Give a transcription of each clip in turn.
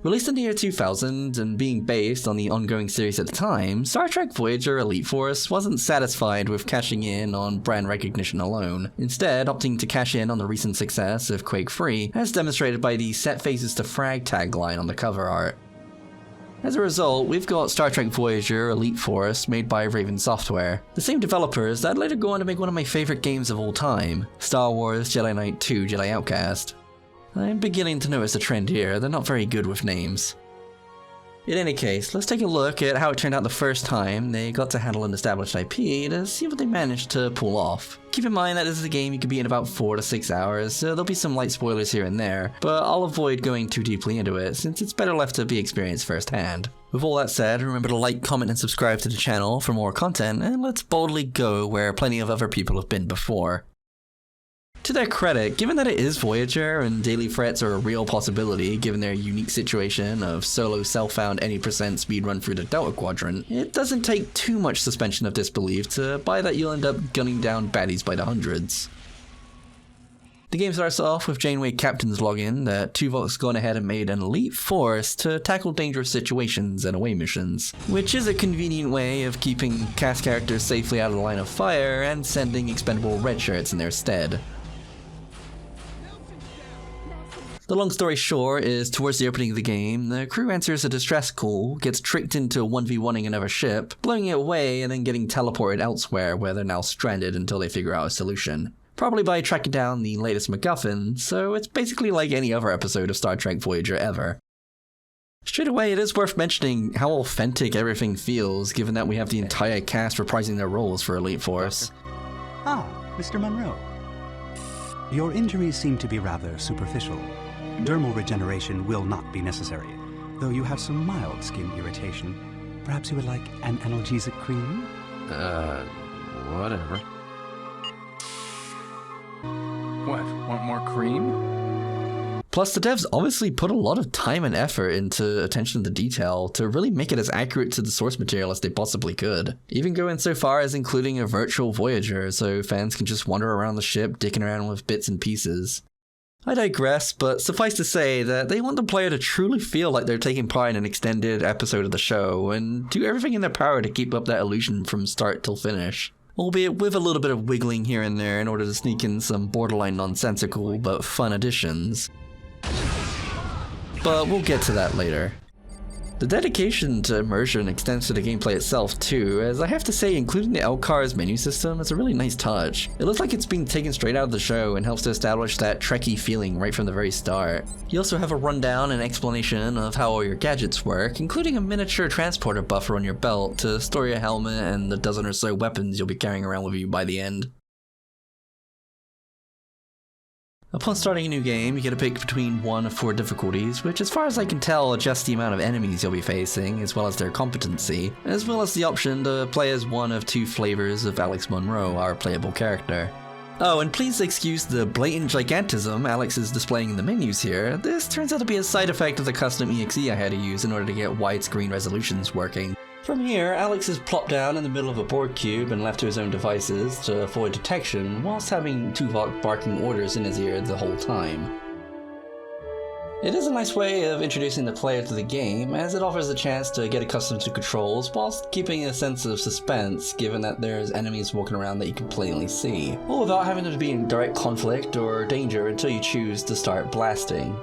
Released in the year 2000 and being based on the ongoing series at the time, Star Trek Voyager Elite Force wasn't satisfied with cashing in on brand recognition alone, instead opting to cash in on the recent success of Quake 3, as demonstrated by the Set Phases to Frag tagline on the cover art. As a result, we've got Star Trek Voyager Elite Force made by Raven Software, the same developers that later go on to make one of my favourite games of all time, Star Wars Jedi Knight 2 Jedi Outcast. I'm beginning to notice a trend here, they're not very good with names. In any case, let's take a look at how it turned out the first time they got to handle an established IP to see what they managed to pull off. Keep in mind that this is a game you could beat in about 4 to 6 hours, so there'll be some light spoilers here and there, but I'll avoid going too deeply into it since it's better left to be experienced firsthand. With all that said, remember to like, comment and subscribe to the channel for more content, and let's boldly go where plenty of other people have been before. To their credit, given that it is Voyager and daily threats are a real possibility given their unique situation of solo self-found any % speedrun through the Delta Quadrant, it doesn't take too much suspension of disbelief to buy that you'll end up gunning down baddies by the hundreds. The game starts off with Janeway Captain's login that Tuvok's gone ahead and made an elite force to tackle dangerous situations and away missions, which is a convenient way of keeping cast characters safely out of the line of fire and sending expendable red shirts in their stead. The long story short is, towards the opening of the game, the crew answers a distress call, gets tricked into 1v1ing another ship, blowing it away and then getting teleported elsewhere where they're now stranded until they figure out a solution. Probably by tracking down the latest MacGuffin, so it's basically like any other episode of Star Trek Voyager ever. Straight away, it is worth mentioning how authentic everything feels, given that we have the entire cast reprising their roles for Elite Force. Ah, Mr. Monroe. Your injuries seem to be rather superficial. Dermal regeneration will not be necessary, though you have some mild skin irritation. Perhaps you would like an analgesic cream? Whatever. What, want more cream? Plus, the devs obviously put a lot of time and effort into attention to detail to really make it as accurate to the source material as they possibly could. Even going so far as including a virtual Voyager so fans can just wander around the ship dicking around with bits and pieces. I digress, but suffice to say that they want the player to truly feel like they're taking part in an extended episode of the show, and do everything in their power to keep up that illusion from start till finish. Albeit with a little bit of wiggling here and there in order to sneak in some borderline nonsensical but fun additions. But we'll get to that later. The dedication to immersion extends to the gameplay itself too, as I have to say including the LCAR's menu system is a really nice touch. It looks like it's being taken straight out of the show and helps to establish that Trekkie feeling right from the very start. You also have a rundown and explanation of how all your gadgets work, including a miniature transporter buffer on your belt to store your helmet and the dozen or so weapons you'll be carrying around with you by the end. Upon starting a new game, you get to pick between 1 of 4 difficulties, which as far as I can tell adjust the amount of enemies you'll be facing, as well as their competency, as well as the option to play as 1 of 2 flavors of Alex Monroe, our playable character. Oh, and please excuse the blatant gigantism Alex is displaying in the menus here. This turns out to be a side effect of the custom EXE I had to use in order to get widescreen resolutions working. From here, Alex is plopped down in the middle of a board cube and left to his own devices to avoid detection, whilst having Tuvok barking orders in his ear the whole time. It is a nice way of introducing the player to the game, as it offers a chance to get accustomed to controls whilst keeping a sense of suspense given that there's enemies walking around that you can plainly see, all without having to be in direct conflict or danger until you choose to start blasting.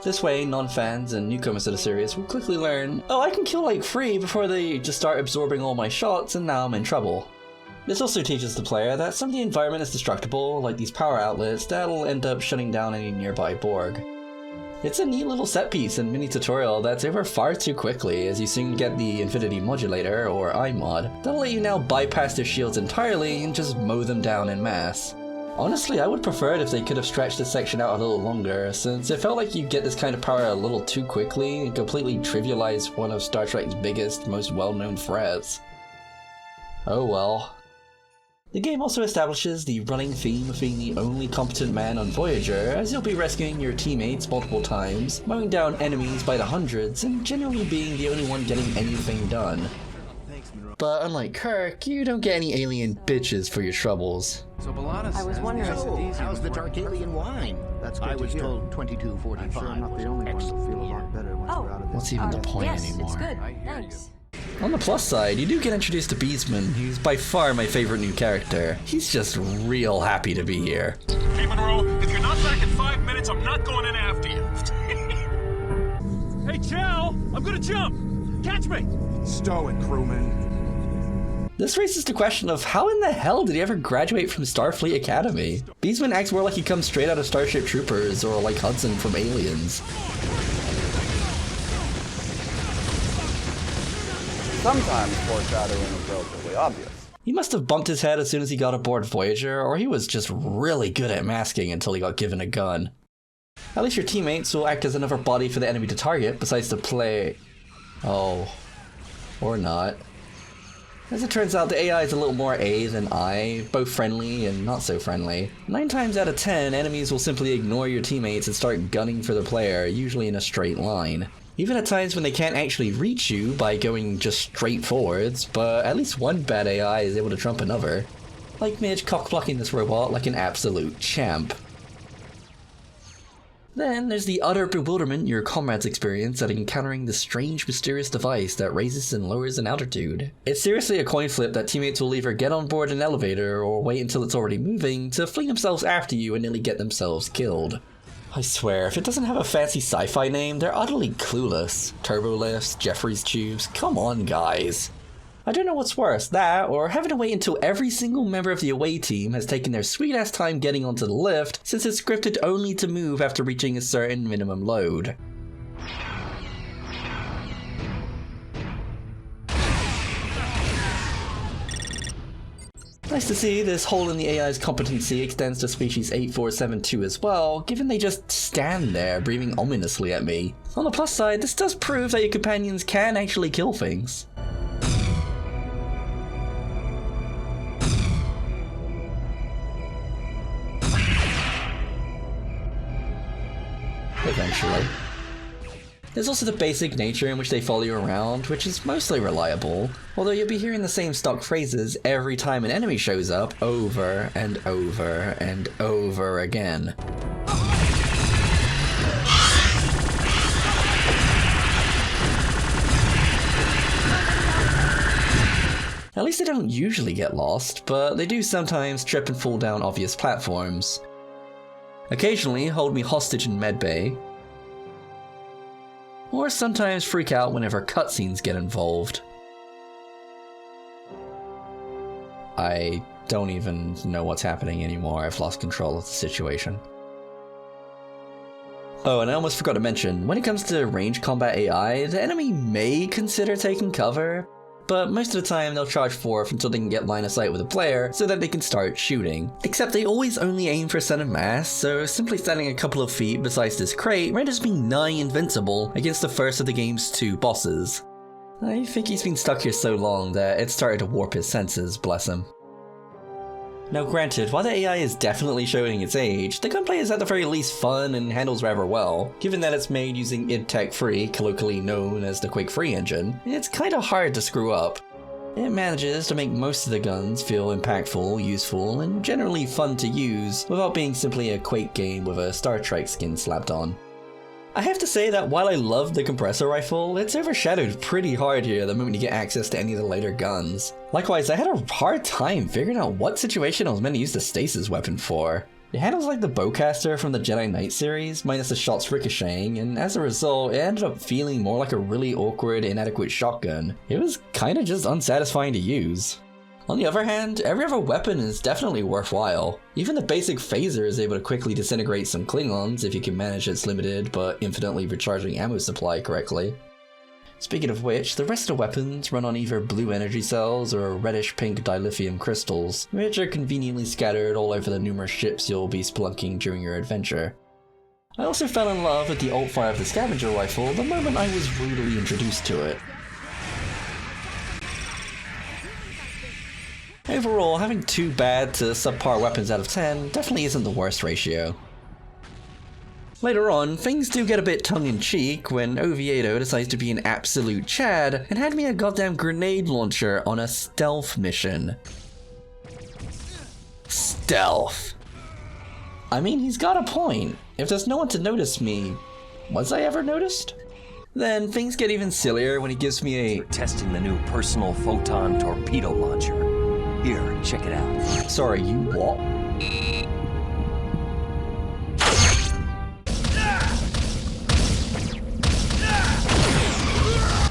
This way, non-fans and newcomers to the series will quickly learn, oh, I can kill like 3 before they just start absorbing all my shots and now I'm in trouble. This also teaches the player that some of the environment is destructible, like these power outlets that'll end up shutting down any nearby Borg. It's a neat little set piece and mini tutorial that's over far too quickly, as you soon get the Infinity Modulator, or iMod, that'll let you now bypass their shields entirely and just mow them down en masse. Honestly, I would prefer it if they could have stretched this section out a little longer, since it felt like you get this kind of power a little too quickly and completely trivialized one of Star Trek's biggest, most well-known threats. Oh well. The game also establishes the running theme of being the only competent man on Voyager, as you'll be rescuing your teammates multiple times, mowing down enemies by the hundreds, and generally being the only one getting anything done. But unlike Kirk, you don't get any alien bitches for your troubles. So I was wondering, how's the dark alien wine? That's good I to was hear. told 2245 I'm sure I'm not the only one who'll feel a lot better once we're out of this. What's even the point yes, anymore? it's good. I hear Thanks. On the plus side, you do get introduced to Beesman, who's by far my favorite new character. He's just real happy to be here. Hey, Monroe, if you're not back in 5 minutes, I'm not going in after you. Hey, Chow, I'm gonna jump. Catch me. Stow it, crewman. This raises the question of how in the hell did he ever graduate from Starfleet Academy? Beesman acts more like he comes straight out of Starship Troopers or like Hudson from Aliens. Sometimes foreshadowing is relatively obvious. He must have bumped his head as soon as he got aboard Voyager, or he was just really good at masking until he got given a gun. At least your teammates will act as another body for the enemy to target, besides the play... Oh. Or not. As it turns out, the AI is a little more A than I, both friendly and not so friendly. 9 times out of 10, enemies will simply ignore your teammates and start gunning for the player, usually in a straight line. Even at times when they can't actually reach you by going just straight forwards, but at least one bad AI is able to trump another. Like Midge cock-blocking this robot like an absolute champ. Then there's the utter bewilderment your comrades experience at encountering the strange mysterious device that raises and lowers in altitude. It's seriously a coin flip that teammates will either get on board an elevator or wait until it's already moving to fling themselves after you and nearly get themselves killed. I swear, if it doesn't have a fancy sci-fi name, they're utterly clueless. Turbo lifts, Jeffries tubes, come on guys. I don't know what's worse, that or having to wait until every single member of the away team has taken their sweet ass time getting onto the lift, since it's scripted only to move after reaching a certain minimum load. Nice to see this hole in the AI's competency extends to species 8472 as well, given they just stand there breathing ominously at me. On the plus side, this does prove that your companions can actually kill things. Eventually. There's also the basic nature in which they follow you around, which is mostly reliable, although you'll be hearing the same stock phrases every time an enemy shows up over and over and over again. At least they don't usually get lost, but they do sometimes trip and fall down obvious platforms. Occasionally hold me hostage in medbay, or sometimes freak out whenever cutscenes get involved. I don't even know what's happening anymore, I've lost control of the situation. Oh, and I almost forgot to mention, when it comes to range combat AI, the enemy may consider taking cover, but most of the time they'll charge forth until they can get line of sight with a player so that they can start shooting. Except they always only aim for center mass, so simply standing a couple of feet beside this crate renders me nigh invincible against the first of the game's 2 bosses. I think he's been stuck here so long that it started to warp his senses, bless him. Now granted, while the AI is definitely showing its age, the gunplay is at the very least fun and handles rather well. Given that it's made using id Tech 3, colloquially known as the Quake 3 engine, it's kinda hard to screw up. It manages to make most of the guns feel impactful, useful, and generally fun to use, without being simply a Quake game with a Star Trek skin slapped on. I have to say that while I love the compressor rifle, it's overshadowed pretty hard here the moment you get access to any of the later guns. Likewise, I had a hard time figuring out what situation I was meant to use the Stasis Weapon for. It handles like the bowcaster from the Jedi Knight series, minus the shots ricocheting, and as a result, it ended up feeling more like a really awkward, inadequate shotgun. It was kinda just unsatisfying to use. On the other hand, every other weapon is definitely worthwhile. Even the basic phaser is able to quickly disintegrate some Klingons if you can manage its limited but infinitely recharging ammo supply correctly. Speaking of which, the rest of the weapons run on either blue energy cells or reddish-pink dilithium crystals, which are conveniently scattered all over the numerous ships you'll be spelunking during your adventure. I also fell in love with the alt-fire of the scavenger rifle the moment I was brutally introduced to it. Overall, having 2 bad to subpar weapons out of 10 definitely isn't the worst ratio. Later on, things do get a bit tongue-in-cheek when Oviedo decides to be an absolute Chad and hand me a goddamn grenade launcher on a stealth mission. Stealth. I mean, he's got a point. if there's no one to notice me, was I ever noticed? Then things get even sillier when he gives me We're testing the new personal photon torpedo launcher. Here, check it out. Sorry, you what?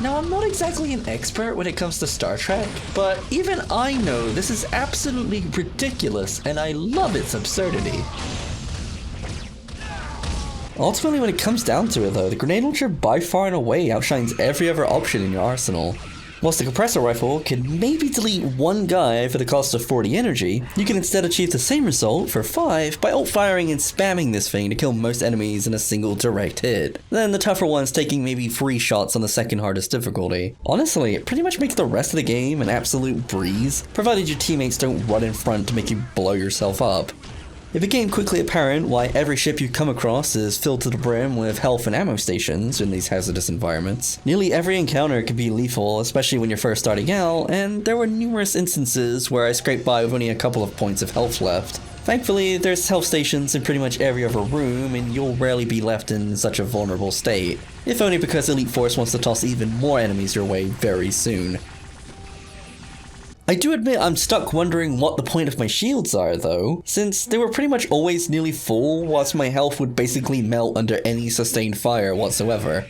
Now, I'm not exactly an expert when it comes to Star Trek, but even I know this is absolutely ridiculous, and I love its absurdity. Ultimately, when it comes down to it though, the grenade launcher by far and away outshines every other option in your arsenal. Whilst the compressor rifle can maybe delete one guy for the cost of 40 energy, you can instead achieve the same result for 5 by alt-firing and spamming this thing to kill most enemies in a single direct hit. Then the tougher ones taking maybe 3 shots on the second hardest difficulty. Honestly, it pretty much makes the rest of the game an absolute breeze, provided your teammates don't run in front to make you blow yourself up. It became quickly apparent why every ship you come across is filled to the brim with health and ammo stations in these hazardous environments. Nearly every encounter can be lethal, especially when you're first starting out, and there were numerous instances where I scraped by with only a couple of points of health left. Thankfully, there's health stations in pretty much every other room, and you'll rarely be left in such a vulnerable state. If only because Elite Force wants to toss even more enemies your way very soon. I do admit I'm stuck wondering what the point of my shields are though, since they were pretty much always nearly full whilst my health would basically melt under any sustained fire whatsoever.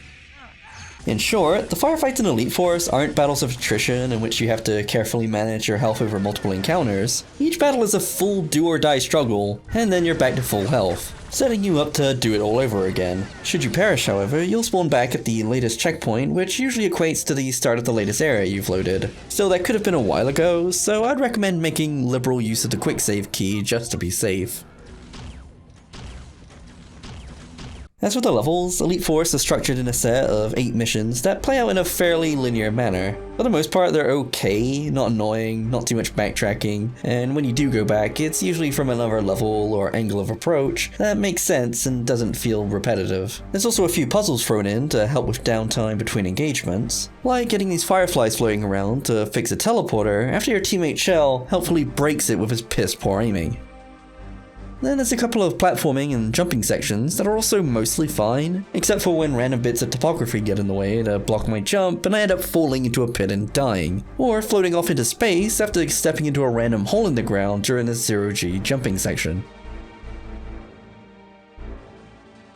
In short, the firefights in Elite Force aren't battles of attrition in which you have to carefully manage your health over multiple encounters. Each battle is a full do or die struggle, and then you're back to full health, setting you up to do it all over again. Should you perish, however, you'll spawn back at the latest checkpoint, which usually equates to the start of the latest area you've loaded. Still, that could have been a while ago, so I'd recommend making liberal use of the quick save key just to be safe. As for the levels, Elite Force is structured in a set of 8 missions that play out in a fairly linear manner. For the most part, they're okay, not annoying, not too much backtracking, and when you do go back, it's usually from another level or angle of approach that makes sense and doesn't feel repetitive. There's also a few puzzles thrown in to help with downtime between engagements, like getting these fireflies floating around to fix a teleporter after your teammate Shell helpfully breaks it with his piss poor aiming. Then there's a couple of platforming and jumping sections that are also mostly fine, except for when random bits of topography get in the way to block my jump and I end up falling into a pit and dying, or floating off into space after stepping into a random hole in the ground during the 0G jumping section.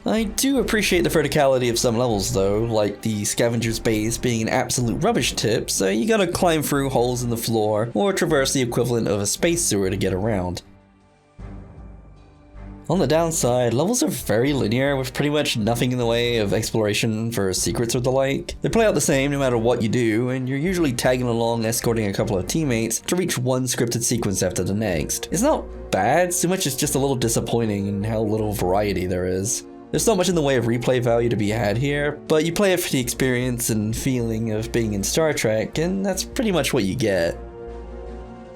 I do appreciate the verticality of some levels though, like the scavenger's base being an absolute rubbish tip, so you gotta climb through holes in the floor or traverse the equivalent of a space sewer to get around. On the downside, levels are very linear with pretty much nothing in the way of exploration for secrets or the like. They play out the same no matter what you do, and you're usually tagging along escorting a couple of teammates to reach one scripted sequence after the next. It's not bad, so much as just a little disappointing in how little variety there is. There's not much in the way of replay value to be had here, but you play it for the experience and feeling of being in Star Trek, and that's pretty much what you get.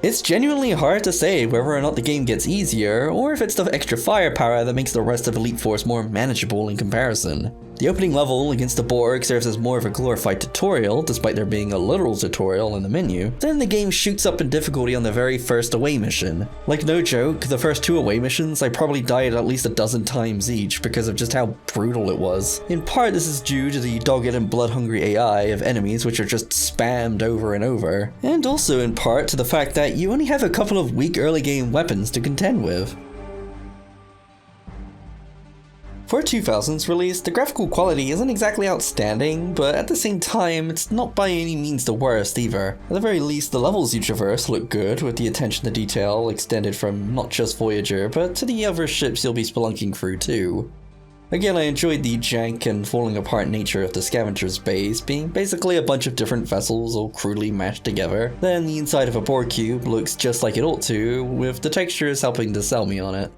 It's genuinely hard to say whether or not the game gets easier, or if it's the extra firepower that makes the rest of Elite Force more manageable in comparison. The opening level against the Borg serves as more of a glorified tutorial, despite there being a literal tutorial in the menu. Then the game shoots up in difficulty on the very first away mission. Like no joke, the first 2 away missions I probably died at least a dozen times each because of just how brutal it was. In part this is due to the dogged and blood-hungry AI of enemies which are just spammed over and over, and also in part to the fact that you only have a couple of weak early game weapons to contend with. For a 2000s release, the graphical quality isn't exactly outstanding, but at the same time, it's not by any means the worst either. At the very least, the levels you traverse look good, with the attention to detail extended from not just Voyager, but to the other ships you'll be spelunking through too. Again, I enjoyed the jank and falling apart nature of the scavenger's base, being basically a bunch of different vessels all crudely mashed together. Then the inside of a Borg cube looks just like it ought to, with the textures helping to sell me on it.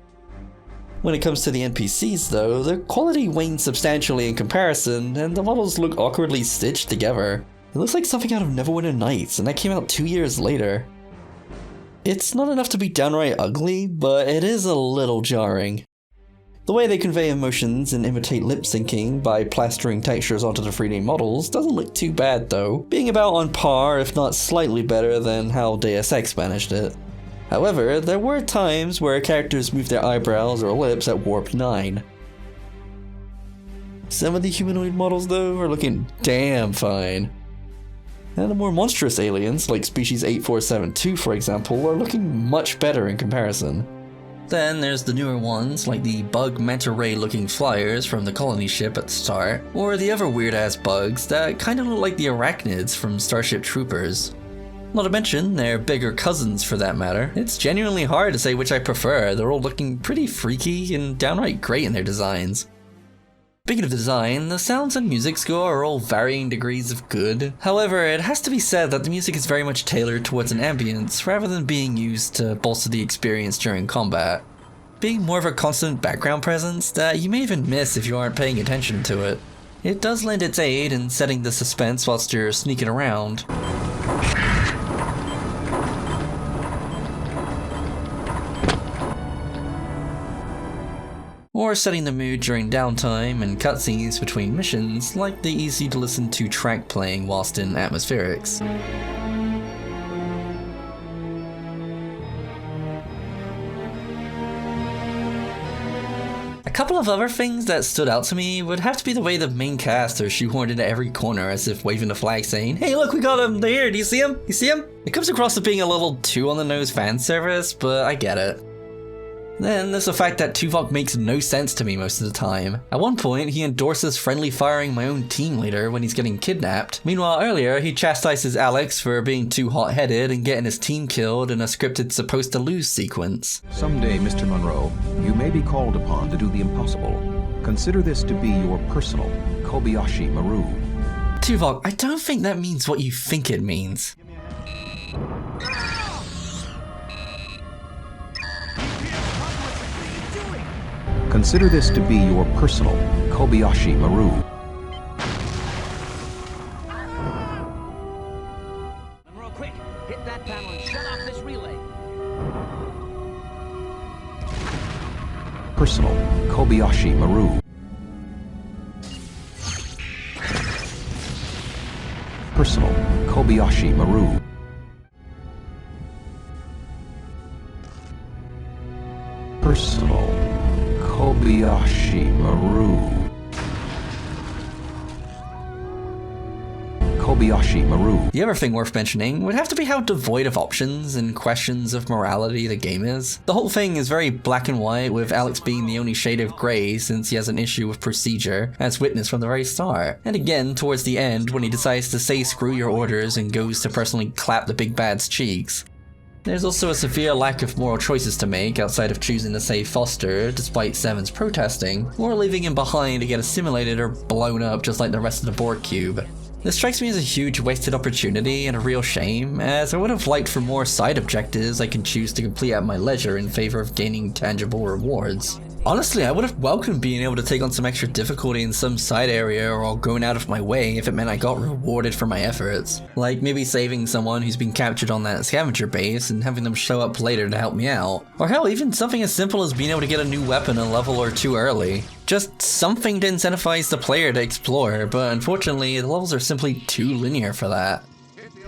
When it comes to the NPCs though, the quality wanes substantially in comparison, and the models look awkwardly stitched together. It looks like something out of Neverwinter Nights, and that came out 2 years later. It's not enough to be downright ugly, but it is a little jarring. The way they convey emotions and imitate lip syncing by plastering textures onto the 3D models doesn't look too bad though, being about on par if not slightly better than how Deus Ex managed it. However, there were times where characters moved their eyebrows or lips at warp 9. Some of the humanoid models, though, are looking damn fine. And the more monstrous aliens, like Species 8472 for example, are looking much better in comparison. Then there's the newer ones, like the bug manta ray looking flyers from the colony ship at the start, or the other weird ass bugs that kinda look like the arachnids from Starship Troopers. Not to mention their bigger cousins for that matter. It's genuinely hard to say which I prefer, they're all looking pretty freaky and downright great in their designs. Speaking of design, the sounds and music score are all varying degrees of good. However, it has to be said that the music is very much tailored towards an ambience rather than being used to bolster the experience during combat, being more of a constant background presence that you may even miss if you aren't paying attention to it. It does lend its aid in setting the suspense whilst you're sneaking around. Or setting the mood during downtime and cutscenes between missions, like the easy to listen to track playing whilst in atmospherics. A couple of other things that stood out to me would have to be the way the main cast are shoehorned into every corner as if waving a flag saying, "Hey look, we got him, they're here, do you see him? You see him?" It comes across as being a little too on the nose fan service, but I get it. Then there's the fact that Tuvok makes no sense to me most of the time. At one point, he endorses friendly firing my own team leader when he's getting kidnapped. Meanwhile, earlier, he chastises Alex for being too hot-headed and getting his team killed in a scripted supposed to lose sequence. Someday, Mr. Monroe, you may be called upon to do the impossible. Consider this to be your personal Kobayashi Maru. Tuvok, I don't think that means what you think it means. Consider this to be your personal Kobayashi Maru. Monroe, quick! Hit that panel and shut off this relay! Personal Kobayashi Maru. Personal Kobayashi Maru. Personal Kobayashi Maru. Kobayashi Maru. The other thing worth mentioning would have to be how devoid of options and questions of morality the game is. The whole thing is very black and white, with Alex being the only shade of grey since he has an issue with procedure, as witnessed from the very start. And again towards the end when he decides to say screw your orders and goes to personally clap the big bad's cheeks. There's also a severe lack of moral choices to make outside of choosing to save Foster, despite Seven's protesting, or leaving him behind to get assimilated or blown up just like the rest of the Borg cube. This strikes me as a huge wasted opportunity and a real shame, as I would have liked for more side objectives I can choose to complete at my leisure in favor of gaining tangible rewards. Honestly, I would have welcomed being able to take on some extra difficulty in some side area or going out of my way if it meant I got rewarded for my efforts. Like maybe saving someone who's been captured on that scavenger base and having them show up later to help me out. Or hell, even something as simple as being able to get a new weapon a level or two early. Just something to incentivize the player to explore, but unfortunately the levels are simply too linear for that.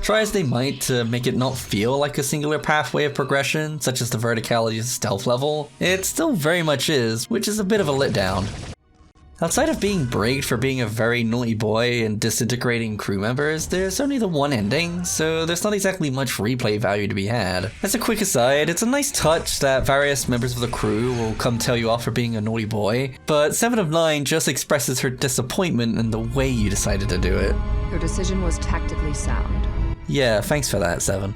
Try as they might to make it not feel like a singular pathway of progression, such as the verticality of the stealth level, it still very much is, which is a bit of a letdown. Outside of being braked for being a very naughty boy and disintegrating crew members, there's only the one ending, so there's not exactly much replay value to be had. As a quick aside, it's a nice touch that various members of the crew will come tell you off for being a naughty boy, but 7 of 9 just expresses her disappointment in the way you decided to do it. Your decision was tactically sound. Yeah, thanks for that, 7.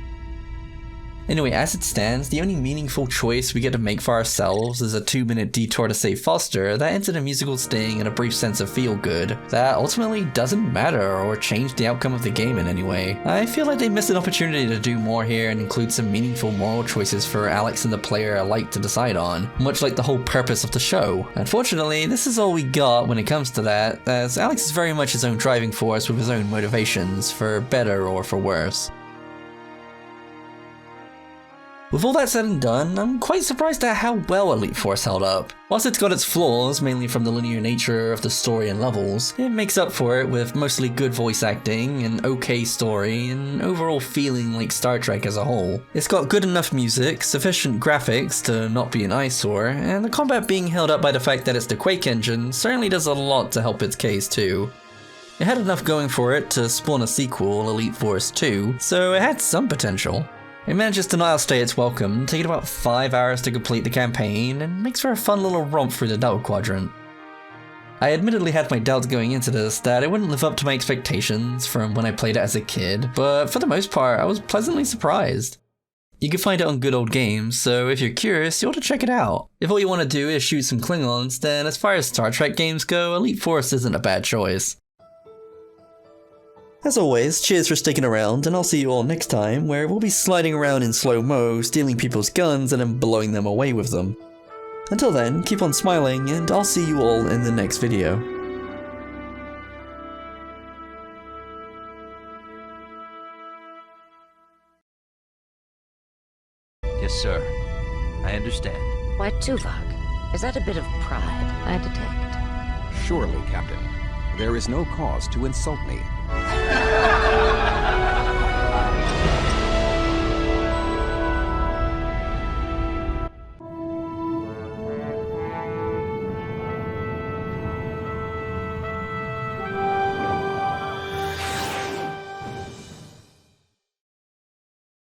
Anyway, as it stands, the only meaningful choice we get to make for ourselves is a 2-minute detour to save Foster that ends in a musical sting and a brief sense of feel-good that ultimately doesn't matter or change the outcome of the game in any way. I feel like they missed an opportunity to do more here and include some meaningful moral choices for Alex and the player alike to decide on, much like the whole purpose of the show. Unfortunately, this is all we got when it comes to that, as Alex is very much his own driving force with his own motivations, for better or for worse. With all that said and done, I'm quite surprised at how well Elite Force held up. Whilst it's got its flaws, mainly from the linear nature of the story and levels, it makes up for it with mostly good voice acting, an okay story, and overall feeling like Star Trek as a whole. It's got good enough music, sufficient graphics to not be an eyesore, and the combat being held up by the fact that it's the Quake engine certainly does a lot to help its case too. It had enough going for it to spawn a sequel, Elite Force 2, so it had some potential. It manages to not outstay its welcome, taking about 5 hours to complete the campaign, and makes for a fun little romp through the Delta Quadrant. I admittedly had my doubts going into this that it wouldn't live up to my expectations from when I played it as a kid, but for the most part I was pleasantly surprised. You can find it on Good Old Games, so if you're curious, you ought to check it out. If all you want to do is shoot some Klingons, then as far as Star Trek games go, Elite Force isn't a bad choice. As always, cheers for sticking around, and I'll see you all next time, where we'll be sliding around in slow-mo, stealing people's guns and then blowing them away with them. Until then, keep on smiling, and I'll see you all in the next video. Yes, sir. I understand. Why, Tuvok? Is that a bit of pride I detect? Surely, Captain. There is no cause to insult me.